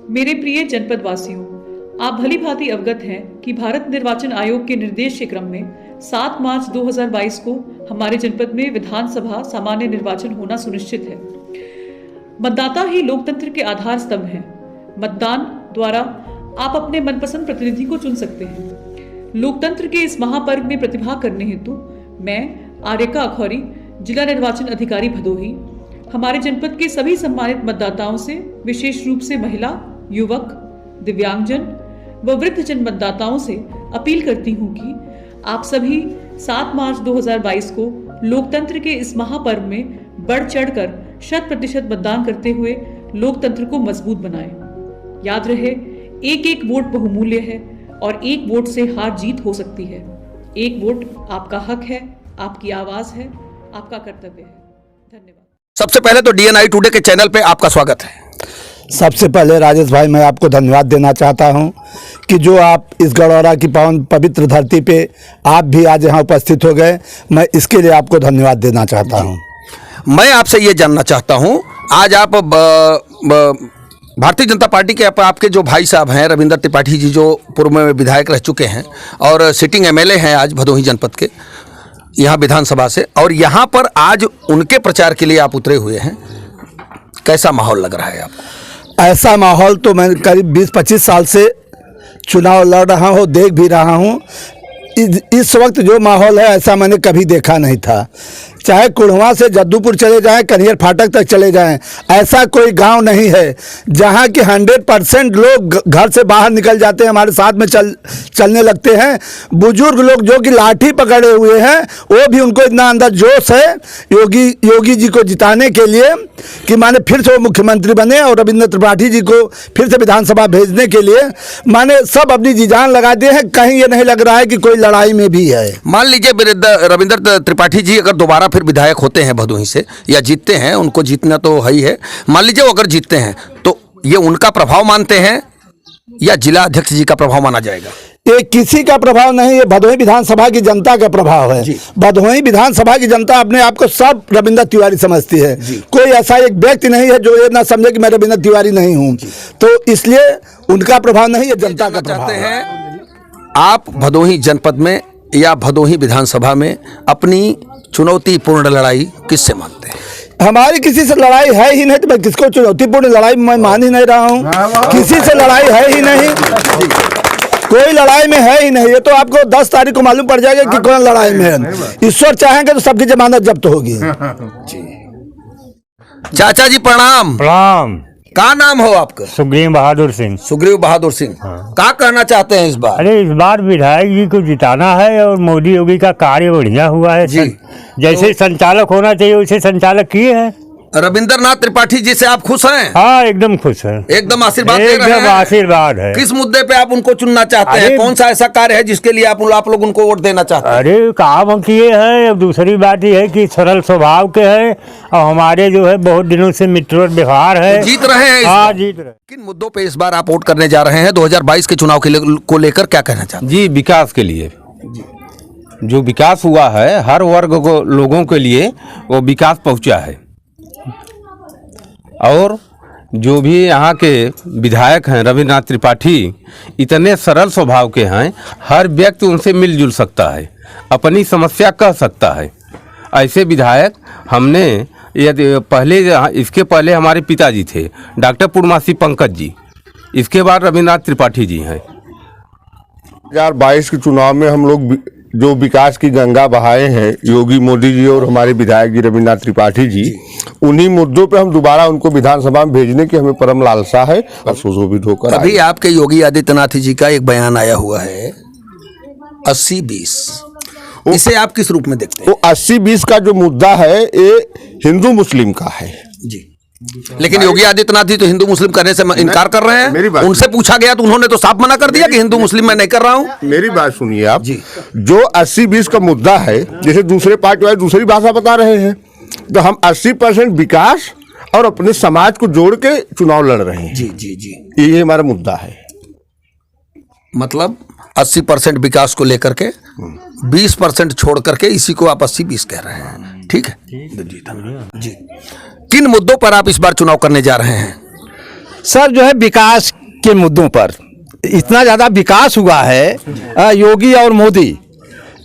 मेरे प्रिय जनपद वासियों, आप भली भांति अवगत हैं कि भारत निर्वाचन आयोग के निर्देश के क्रम में 7 मार्च 2022 को हमारे जनपद में विधानसभा सामान्य निर्वाचन होना सुनिश्चित है। मतदाता ही लोकतंत्र के आधार स्तंभ हैं। मतदान द्वारा आप अपने मनपसंद प्रतिनिधि को चुन सकते हैं। लोकतंत्र के इस महापर्व में प्रतिभाग करने हेतु मैं आर्यका अखौरी, जिला निर्वाचन अधिकारी भदोही, हमारे जनपद के सभी सम्मानित मतदाताओं से, विशेष रूप से महिला, युवक, दिव्यांगजन व वृद्धजन मतदाताओं से अपील करती हूं कि आप सभी 7 मार्च 2022 को लोकतंत्र के इस महापर्व में बढ़ चढ़कर 100% मतदान करते हुए लोकतंत्र को मजबूत बनाएं। याद रहे, एक एक वोट बहुमूल्य है और एक वोट से हार जीत हो सकती है। एक वोट आपका हक है, आपकी आवाज है, आपका कर्तव्य है। धन्यवाद। सबसे पहले तो डीएनआई टुडे के चैनल पे आपका स्वागत है। सबसे पहले राजेश भाई, मैं आपको धन्यवाद देना चाहता हूं कि जो आप इस गड़ौरा की पावन पवित्र धरती पे आप भी आज यहाँ उपस्थित हो गए, मैं इसके लिए आपको धन्यवाद देना चाहता हूं। मैं आपसे ये जानना चाहता हूं, आज आप भारतीय जनता पार्टी के आपके जो भाई साहब हैं रविंद्र त्रिपाठी जी, जो पूर्व में विधायक रह चुके हैं और सिटिंग एमएलए हैं आज भदोही जनपद के यहाँ विधानसभा से, और यहाँ पर आज उनके प्रचार के लिए आप उतरे हुए हैं, कैसा माहौल लग रहा है आपको? ऐसा माहौल तो मैं करीब 20-25 साल से चुनाव लड़ रहा हूँ, देख भी रहा हूँ। इस वक्त जो माहौल है ऐसा मैंने कभी देखा नहीं था। चाहे कुढ़वा से जद्दूपुर चले जाएं, कन्हैया फाटक तक चले जाएं, ऐसा कोई गांव नहीं है जहां कि 100% लोग घर से बाहर निकल जाते हैं, हमारे साथ में चलने लगते हैं। बुजुर्ग लोग जो कि लाठी पकड़े हुए हैं, वो भी उनको इतना अंदर जोश है योगी जी को जिताने के लिए कि माने फिर से वो मुख्यमंत्री बने और रविंद्र त्रिपाठी जी को फिर से विधानसभा भेजने के लिए माने सब अपनी जी जान लगा दिए हैं। कहीं ये नहीं लग रहा है कि कोई लड़ाई में भी है। मान लीजिए रविंद्र त्रिपाठी जी अगर दोबारा फिर विधायक होते हैं भदोही से या जीतते हैं, उनको जीतना तो है ही है, मान लीजिए वो अगर जीतते हैं तो ये उनका प्रभाव मानते हैं या जिला अध्यक्ष जी का प्रभाव माना जाएगा? ये किसी का प्रभाव नहीं, ये भदोही विधानसभा की जनता का प्रभाव है। भदोही विधानसभा की जनता अपने आप को सब रविंद्र तिवारी समझती है। कोई ऐसा एक व्यक्ति नहीं है जो ये ना समझे कि मैं रविंद्र तिवारी नहीं हूँ, तो इसलिए उनका प्रभाव नहीं है, जनता का प्रभाव है। आप भदोही जनपद में या भदोही विधानसभा में अपनी चुनौतीपूर्ण लड़ाई किससे मानते हैं? हमारी किसी से लड़ाई है ही नहीं, तो मैं किसको चुनौतीपूर्ण लड़ाई मैं मान ही नहीं रहा हूँ। किसी से लड़ाई है ही नहीं, कोई लड़ाई में है ही नहीं। ये तो आपको 10 तारीख को मालूम पड़ जाएगा कि कौन लड़ाई में है। ईश्वर चाहेंगे तो सबकी जमानत जब्त होगी। चाचा जी प्रणाम। प्रणाम। का नाम हो आपका? सुग्रीव बहादुर सिंह। सुग्रीव बहादुर सिंह। क्या कहना चाहते हैं इस बार? अरे इस बार विधायक जी को जिताना है और मोदी योगी का कार्य बढ़िया हुआ है जी। जैसे संचालक होना चाहिए वैसे संचालक किए हैं। रविंद्र त्रिपाठी जी से आप खुश हैं? हाँ, एकदम खुश है। एकदम आशीर्वाद दे रहे हैं? आशीर्वाद है। किस मुद्दे पे आप उनको चुनना चाहते हैं? कौन सा ऐसा कार्य है जिसके लिए आप लोग उनको वोट देना चाहते हैं? अरे काम किए हैं। दूसरी बात यह है कि सरल स्वभाव के हैं और हमारे जो है बहुत दिनों से मित्र व्यवहार है। जीत रहे हैं? हाँ, जीत रहे। किन मुद्दों पे इस बार आप वोट करने जा रहे हैं? 2022 के चुनाव को लेकर क्या कहना चाहते हैं? जी, विकास के लिए जो विकास हुआ है हर वर्ग को लोगों के लिए वो विकास पहुंचा है, और जो भी यहाँ के विधायक हैं रविंद्र त्रिपाठी इतने सरल स्वभाव के हैं, हर व्यक्ति उनसे मिलजुल सकता है, अपनी समस्या कह सकता है। ऐसे विधायक हमने यदि इसके पहले हमारे पिताजी थे डॉक्टर पूर्णमासी पंकज जी, इसके बाद रविंद्र त्रिपाठी जी हैं। 2022 के चुनाव में हम लोग जो विकास की गंगा बहाए हैं योगी मोदी जी और हमारे विधायक जी रविंद्र त्रिपाठी जी, उन्हीं मुद्दों पे हम दोबारा उनको विधानसभा में भेजने की हमें परम लालसा है और सुशोभित होकर। अभी आपके योगी आदित्यनाथ जी का एक बयान आया हुआ है 80-20, इसे आप किस रूप में देखते हैं? वो 80-20 का जो मुद्दा है ये हिंदू मुस्लिम का है जी, लेकिन योगी आदित्यनाथ जी तो हिंदू मुस्लिम करने से इनकार कर रहे हैं। उनसे पूछा गया तो उन्होंने तो साफ मना कर दिया कि हिंदू मुस्लिम मैं नहीं कर रहा हूं। मेरी बात सुनिए आप जी। जो 80-20 का मुद्दा है, जैसे दूसरे पार्टी वाले दूसरी भाषा बता रहे हैं, तो हम 80% विकास और अपने समाज को जोड़ के चुनाव लड़ रहे हैं। जी जी जी, ये हमारा मुद्दा है। मतलब 80% विकास को लेकर के 20% छोड़ करके इसी को आप 80-20 कह रहे हैं, ठीक है जी। किन मुद्दों पर आप इस बार चुनाव करने जा रहे हैं? सर जो है विकास के मुद्दों पर इतना ज़्यादा विकास हुआ है। योगी और मोदी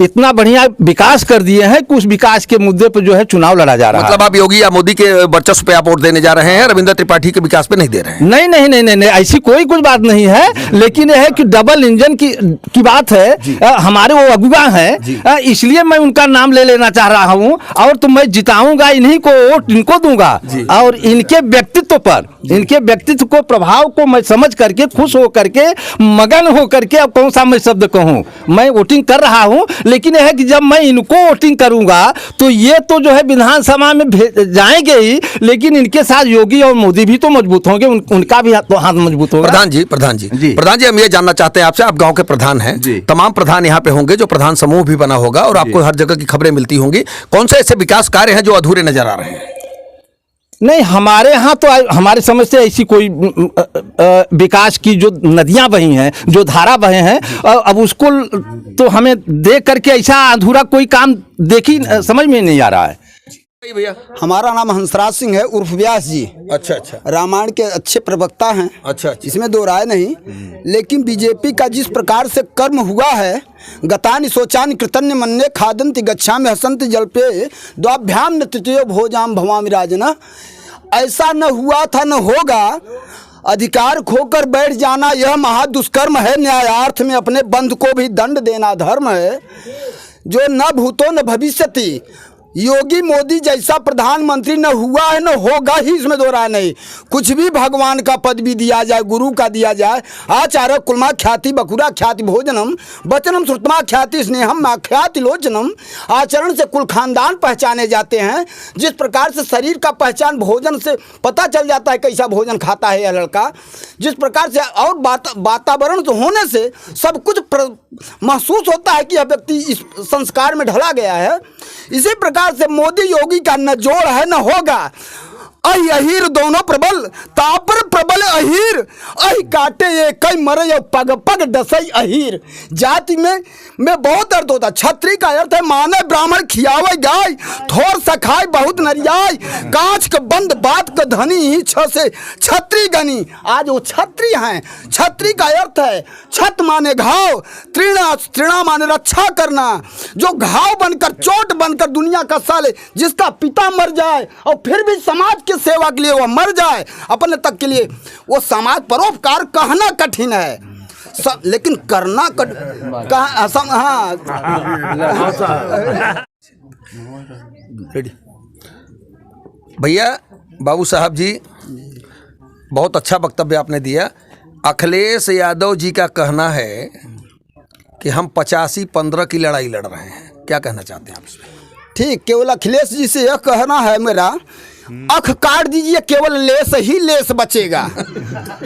इतना बढ़िया विकास कर दिए हैं कि उस विकास के मुद्दे पर जो है चुनाव लड़ा जा रहा है। मतलब आप योगी या मोदी के वर्चस्व पे आप वोट देने जा रहे हैं, रविंद्र त्रिपाठी के विकास पे नहीं दे रहे हैं? नहीं नहीं नहीं नहीं नहीं, ऐसी कोई कुछ बात नहीं है, लेकिन यह है कि डबल इंजन की बात है। हमारे वो अगुवा हैं, इसलिए मैं उनका नाम ले लेना चाह रहा हूं, और तो मैं जिताऊंगा इन्हीं को, वोट इनको दूंगा, और इनके व्यक्तित्व पर, इनके व्यक्तित्व को, प्रभाव को मैं समझ करके, खुश हो करके, मगन हो करके, अब कौन सा मैं शब्द कहूं, मैं वोटिंग कर रहा हूं। लेकिन यह है कि जब मैं इनको वोटिंग करूंगा तो ये तो जो है विधानसभा में जाएंगे ही, लेकिन इनके साथ योगी और मोदी भी तो मजबूत होंगे, उनका भी हाथ मजबूत होगा। प्रधान जी हम ये जानना चाहते हैं आपसे, आप गांव के प्रधान हैं, तमाम प्रधान यहाँ पे होंगे, जो प्रधान समूह भी बना होगा, और आपको हर जगह की खबरें मिलती होंगी। कौन से ऐसे विकास कार्य हैं जो अधूरे नजर आ रहे हैं? नहीं, हमारे यहाँ तो हमारे समझ से ऐसी कोई विकास की जो नदियाँ बही हैं, जो धारा बहे हैं, अब उसको तो हमें देख करके ऐसा अधूरा कोई काम देखी समझ में नहीं आ रहा है। भैया, हमारा नाम हंसराज सिंह है उर्फ व्यास जी। अच्छा, रामायण के अच्छे प्रवक्ता हैं। अच्छा, इसमें दो राय नहीं। लेकिन बीजेपी का जिस प्रकार से कर्म हुआ है, गतानि शोचानि कृतन्य मन्ये खादन्ति गच्छामि हसन्ति जल्पे द्वाभ्याम न तृतीयो भोजाम भवामि राजन, ऐसा न हुआ था न होगा। अधिकार खोकर बैठ जाना यह महादुष्कर्म है, न्यायार्थ में अपने बंध को भी दंड देना धर्म है। जो न भूतो न भविष्यति, योगी मोदी जैसा प्रधानमंत्री न हुआ है न होगा ही, इसमें दो राय नहीं। कुछ भी भगवान का पद भी दिया जाए, गुरु का दिया जाए, आचार्य कुलमा ख्याति बकुरा ख्याति भोजनम वचनम श्रुतमा ख्याति स्नेहम ख्याति लोचनम, आचरण से कुल खानदान पहचाने जाते हैं। जिस प्रकार से शरीर का पहचान भोजन से पता चल जाता है कैसा भोजन खाता है यह लड़का, जिस प्रकार से और वातावरण होने से सब कुछ महसूस होता है कि यह व्यक्ति इस संस्कार में ढला गया है। इसी प्रकार से मोदी योगी का न जोड़ है न होगा। अहि अहीर दोनों प्रबल, तापर प्रबल अहीर, अहि काटे ये कई मरे पग पग डसई अहीर। जाति में बहुत अर्थ होता है। छत्री का अर्थ है माने ब्राह्मण खियावे गाय, थोर सखाय बहुत नरियाय, कांच के बंद बात का धनी ही छ से छत्री गनी। आज वो छत्री हैं। छत्री का अर्थ है छत माने घाव, तृणा माने रक्षा करना। जो घाव बनकर, चोट बनकर दुनिया का साले, जिसका पिता मर जाए और फिर भी समाज सेवा के लिए वो मर जाए, अपने तक के लिए, वो समाज परोपकार कहना कठिन है, लेकिन करना भैया बाबू साहब जी, बहुत अच्छा वक्तव्य आपने दिया। अखिलेश यादव जी का कहना है कि हम 85-15 की लड़ाई लड़ रहे हैं, क्या कहना चाहते हैं आप इसमें? ठीक, केवल अखिलेश जी से यह कहना है मेरा, अख काट दीजिए, केवल लेस ही लेस बचेगा।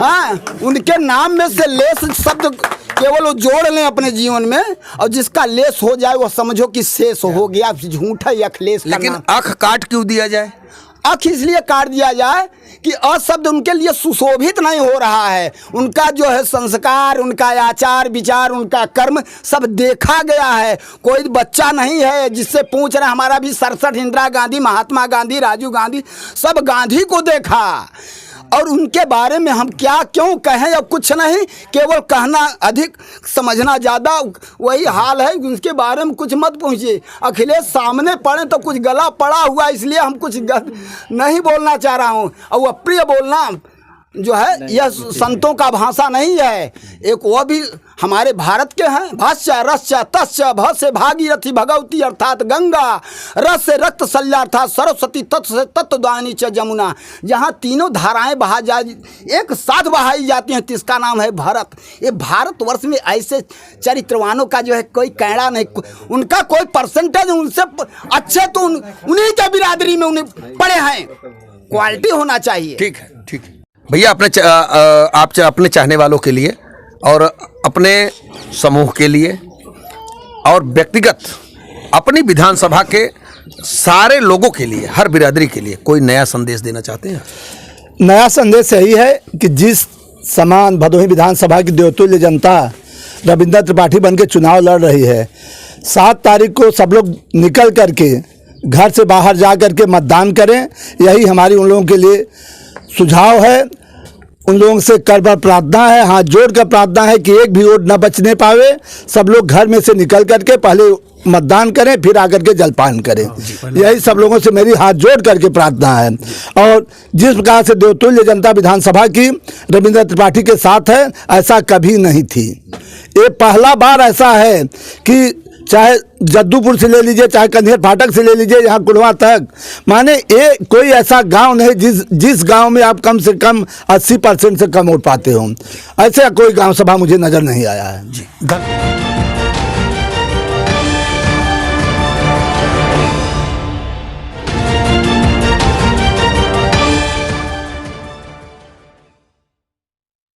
हाँ, उनके नाम में से लेस शब्द केवल वो जोड़ लें अपने जीवन में, और जिसका लेस हो जाए वो समझो कि शेष हो गया। झूठा ही अखिलेश का लेकिन नाम। अख काट क्यों दिया जाए? अख इसलिए काट दिया जाए कि अशब्द उनके लिए सुशोभित नहीं हो रहा है। उनका जो है संस्कार, उनका आचार विचार, उनका कर्म सब देखा गया है। कोई बच्चा नहीं है जिससे पूछ रहे, हमारा भी 67 इंदिरा गांधी, महात्मा गांधी, राजीव गांधी, सब गांधी को देखा। और उनके बारे में हम क्या क्यों कहें, अब कुछ नहीं, केवल कहना अधिक, समझना ज़्यादा, वही हाल है। उनके बारे में कुछ मत पूछिए। अखिलेश सामने पड़े तो कुछ गला पड़ा हुआ, इसलिए हम कुछ नहीं बोलना चाह रहा हूँ। और वो अप्रिय बोलना जो है यह संतों का भाषा नहीं है। एक वो भी हमारे भारत के हैं, भाष्य रस्य तस्य भ से भागीरथी भगवती अर्थात गंगा, रस से रक्त सल्या अर्थात सरस्वती, तत्व से तत्वदानी च जमुना। जहाँ तीनों धाराएं बहा जा एक साथ बहाई जाती हैं, जिसका नाम है भारत। ये भारतवर्ष में ऐसे चरित्रवानों का जो है कोई कहना नहीं, उनका कोई परसेंटेज उनसे अच्छे तो उन्हीं के बिरादरी में उन्हें पड़े हैं। क्वालिटी होना चाहिए। ठीक है, ठीक है भैया। आप अपने चाहने वालों के लिए और अपने समूह के लिए और व्यक्तिगत अपनी विधानसभा के सारे लोगों के लिए, हर बिरादरी के लिए कोई नया संदेश देना चाहते हैं? नया संदेश यही है कि जिस समान भदोही विधानसभा की देवतुल्य जनता रविंद्र त्रिपाठी बन के चुनाव लड़ रही है, 7 तारीख को सब लोग निकल करके घर से बाहर जा करके मतदान करें। यही हमारी उन लोगों के लिए सुझाव है। उन लोगों से कर बार प्रार्थना है, हाथ जोड़ कर प्रार्थना है कि एक भी वोट न बचने पावे। सब लोग घर में से निकल करके पहले मतदान करें, फिर आकर के जलपान करें। यही सब लोगों से मेरी हाथ जोड़ करके प्रार्थना है। और जिस प्रकार से देवतुल्य जनता विधानसभा की रविंद्र त्रिपाठी के साथ है, ऐसा कभी नहीं थी। ये पहला बार ऐसा है कि चाहे जद्दूपुर से ले लीजिए, चाहे कंधेर फाटक से ले लीजिए, यहाँ कुड़वा तक, माने ये कोई ऐसा गांव नहीं जिस गांव में आप कम से कम 80% से कम वोट पाते हो। ऐसा कोई गांव सभा मुझे नज़र नहीं आया है।